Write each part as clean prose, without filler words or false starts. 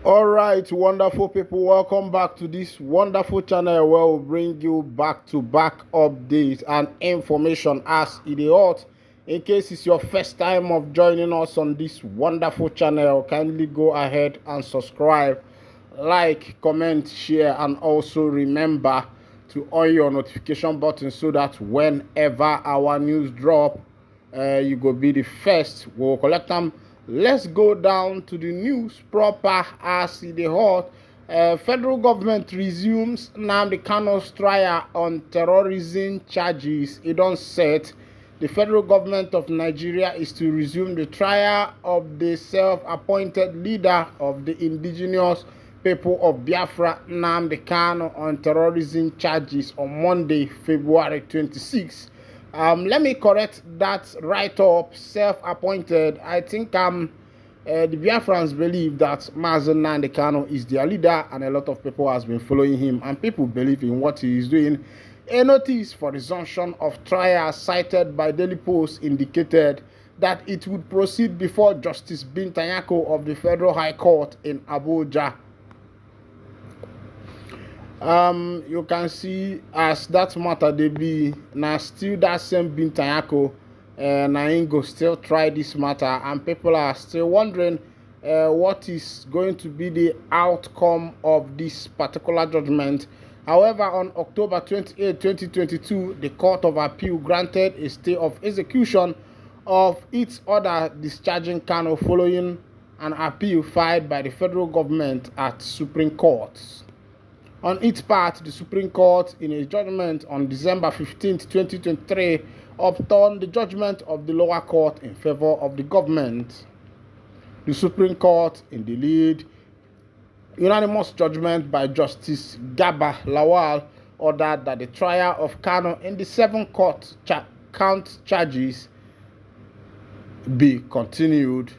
All right, wonderful people, welcome back to this wonderful channel where we'll bring you back-to-back updates and information as it is hot. In case it's your first time of joining us on this wonderful channel, kindly go ahead and subscribe, like, comment, share, and also remember to on your notification button so that whenever our news drop, you go be the first. We'll collect them. Let's go down to the news proper as it is hot. Federal government resumes Nnamdi Kanu's trial on terrorism charges. It don't set. The federal government of Nigeria is to resume the trial of the self-appointed leader of the indigenous people of Biafra, Nnamdi Kanu, on terrorism charges on Monday, February 26. Let me correct that write-up, self-appointed. I think the Biafrans believe that Mazen Nnamdi Kanu is their leader, and a lot of people has been following him, and people believe in what he is doing. A notice for resumption of trial cited by Daily Post indicated that it would proceed before Justice Binta Nyako of the Federal High Court in Abuja. You can see as that matter they be now still that same Binta Nyako Naingo still try this matter, and people are still wondering what is going to be the outcome of this particular judgment. However, on October 28, 2022, the Court of Appeal granted a stay of execution of its order discharging Kanu following an appeal filed by the federal government at Supreme Court. On its part, the Supreme Court, in a judgment on December 15, 2023, overturned the judgment of the lower court in favor of the government. The Supreme Court, in the lead, unanimous judgment by Justice Garba Lawal, ordered that the trial of Kanu in the 7 count charges be continued.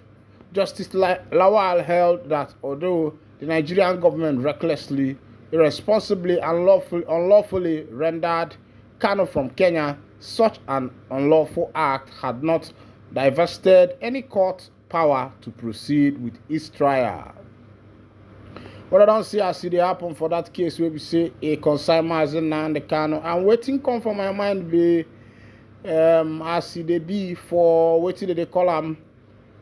Justice Lawal held that although the Nigerian government recklessly, irresponsibly, and unlawfully rendered Kanu from Kenya, such an unlawful act had not divested any court power to proceed with its trial. What I don't see as it happen for that case where we say a consignment as Nnamdi Kanu, and waiting come from my mind be as it be for waiting they call them,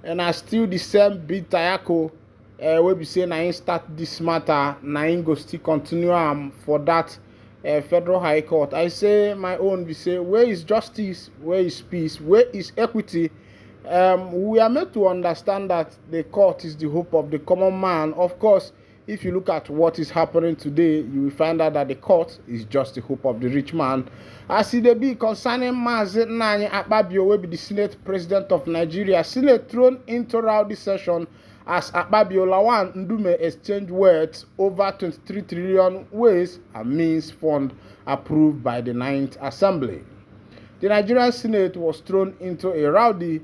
and I still the same Binta Nyako where we say na start this matter, na go still continue for that federal high court. I say my own, we say where is justice, where is peace, where is equity? We are made to understand that the court is the hope of the common man. Of course, if you look at what is happening today, you will find out that the court is just the hope of the rich man. As it be concerning Mazen Nnamdi Akpabio, will be the Senate President of Nigeria, Senate thrown into rowdy session as Akpabio Lawan Ndume exchanged words over 23 trillion ways and means fund approved by the 9th Assembly. The Nigerian Senate was thrown into a rowdy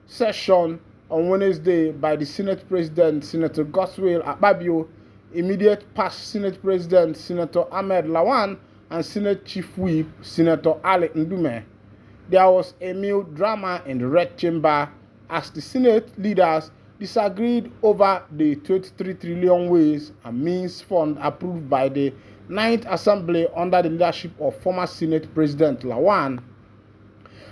session on Wednesday by the Senate President, Senator Godswill Akpabio, immediate past Senate President, Senator Ahmed Lawan, and Senate Chief Whip, Senator Ali Ndume. There was a mild drama in the Red Chamber as the Senate leaders disagreed over the 23 trillion ways and means fund approved by the 9th Assembly under the leadership of former Senate President Lawan.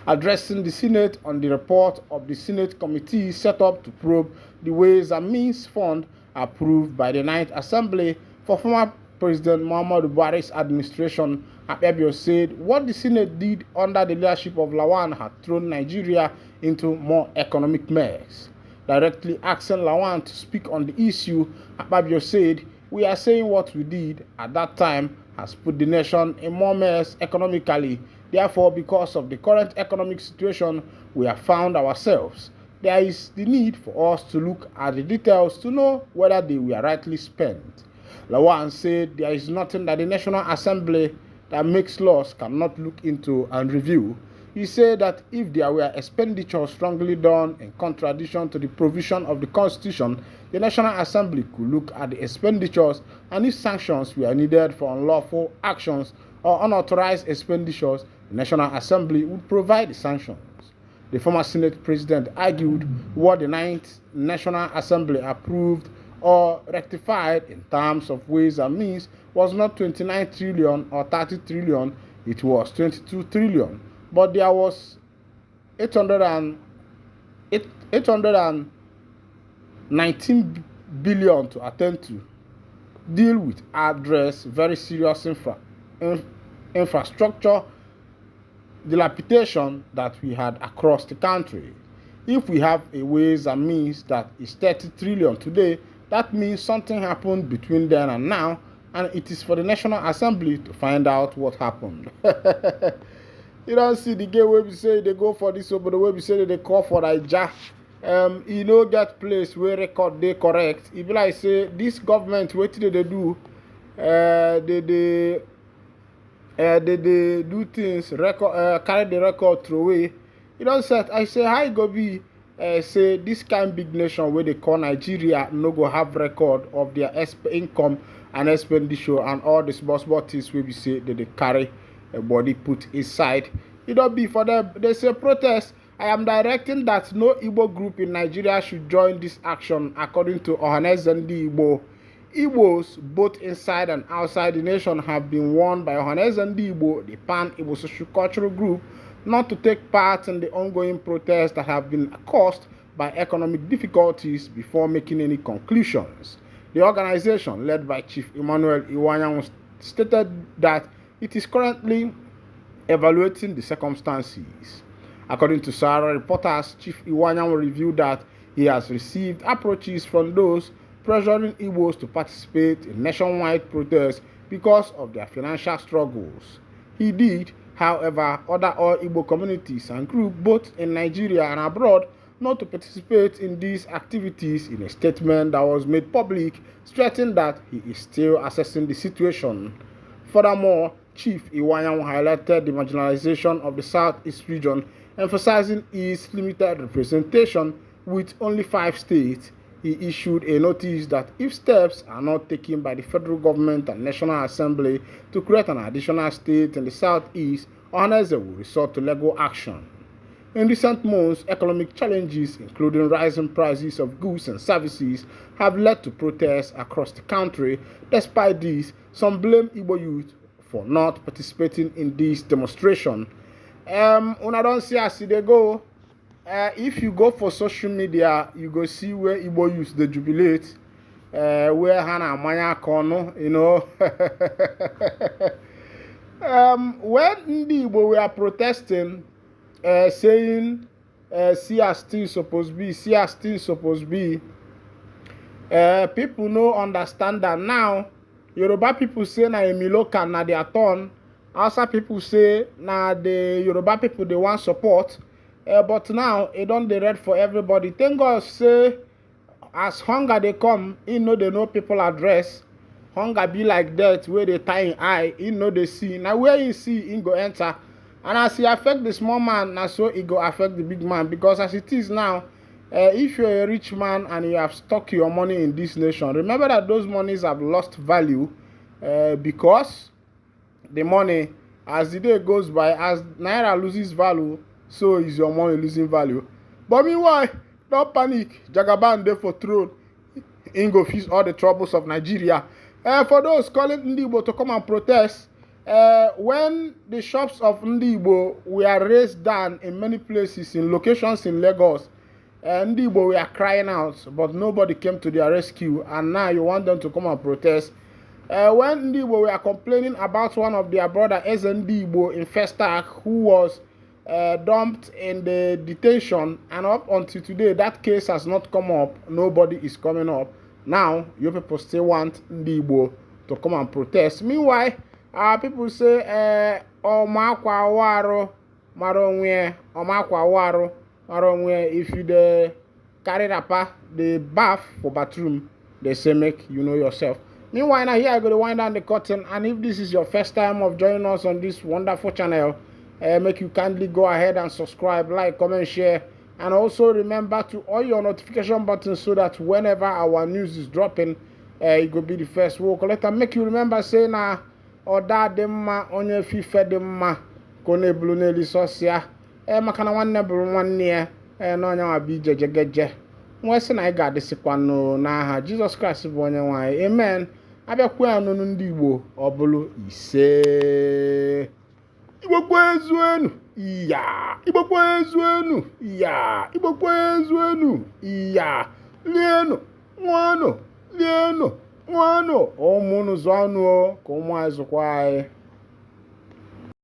Addressing the Senate on the report of the Senate committee set up to probe the Ways and Means Fund approved by the 9th Assembly for former President Muhammadu Buhari's administration, Akpabio said what the Senate did under the leadership of Lawan had thrown Nigeria into more economic mess. Directly asking Lawan to speak on the issue, Akpabio said, "We are saying what we did at that time has put the nation in more mess economically. Therefore, because of the current economic situation we have found ourselves, there is the need for us to look at the details to know whether they were rightly spent." Lawan said there is nothing that the National Assembly that makes laws cannot look into and review. He said that if there were expenditures strongly done in contradiction to the provision of the Constitution, the National Assembly could look at the expenditures, and if sanctions were needed for unlawful actions or unauthorized expenditures, the National Assembly would provide the sanctions. The former Senate President argued what the 9th National Assembly approved or rectified in terms of ways and means was not 29 trillion or 30 trillion, it was 22 trillion. But there was 819 billion to attend to, deal with, address very serious infrastructure dilapidation that we had across the country. If we have a ways and means that is 30 trillion today, that means something happened between then and now, and it is for the National Assembly to find out what happened. You don't see the game where we say they go for this, but the way we say they call for Naija. You know, get place where record they correct. If like say this government, what did they do? They do things, record, carry the record through away. You don't say, I say, how it go be? Say this kind of big nation where they call Nigeria no go have record of their income and expenditure and all the small things where we say that they carry a body put inside. It don't be for them. They say protest. I am directing that no Igbo group in Nigeria should join this action, according to Ohanes and Igbo. Igbos, both inside and outside the nation, have been warned by Ohanes and Igbo, the pan-Igbo social-cultural group, not to take part in the ongoing protests that have been caused by economic difficulties before making any conclusions. The organization, led by Chief Emmanuel Iwanyan, stated that it is currently evaluating the circumstances. According to Sahara reporters, Chief Iwanyan revealed that he has received approaches from those pressuring Igbos to participate in nationwide protests because of their financial struggles. He did, however, order all Igbo communities and groups, both in Nigeria and abroad, not to participate in these activities in a statement that was made public, stressing that he is still assessing the situation. Furthermore, Chief Iwanyan highlighted the marginalization of the Southeast region, emphasizing its limited representation with only 5 states. He issued a notice that if steps are not taken by the federal government and National Assembly to create an additional state in the Southeast, Ohaneze will resort to legal action. In recent months, economic challenges, including rising prices of goods and services, have led to protests across the country. Despite this, some blame Igbo youth for not participating in this demonstration. Una don't see as they go. If you go for social media, you go see where Igbo youth they jubilate, where Hana Maya Kono, you know. When the Igbo were protesting, saying, see as things supposed to be, see as things supposed to be, people no understand that now. Yoruba people say na Emiloka na their turn. Hausa people say na the Yoruba people they want support. But now it don't dey red for everybody. Thank God say as hunger they come, they know people address. Hunger be like that where they tie in eye, know they see. Now where you see, he go enter. And as he affect the small man, now so it go affect the big man. Because as it is now, if you're a rich man and you have stuck your money in this nation, remember that those monies have lost value because the money, as the day goes by, as Naira loses value, so is your money losing value. But meanwhile, don't panic. Jagaban there for throne. In go face all the troubles of Nigeria. For those calling Ndibo to come and protest, when the shops of Ndibo were raised down in many places, in locations in Lagos, Ndibo were crying out, but nobody came to their rescue, and now you want them to come and protest. When Ndibo were complaining about one of their brother, Ndibo in Festac, who was dumped in the detention, and up until today, that case has not come up. Nobody is coming up. Now, you people still want Ndibo to come and protest. Meanwhile, people say, Omakwa waro, maronwe, Omakwa waro, maronwe, if you carry rapper, the bath for bathroom, they say make you know yourself. Meanwhile, now here I go to wind down the curtain, and if this is your first time of joining us on this wonderful channel, make you kindly go ahead and subscribe, like, comment, share, and also remember to on your notification button so that whenever our news is dropping, it will be the first we'll collect and make you remember saying oda demma onye fife demma kone blune lisosia makana wanne bru wanne no nya wa bi jejegeje nwa sị na anyị ga-adịsịkwanụ n'aha Jizọs Kraịst bụ onye nwe anyị amen. Abịakwa anụnụ ndị Igbo ọ bụrụ ise Igbo kwa ezuenu iya Igbo kwa ezuenu iya Igbo kwa ezuenu iya lienu nwanụ lienu nwanụ ụmụnụ zụọ anụ ka ụmụ anyị zụkwa anyị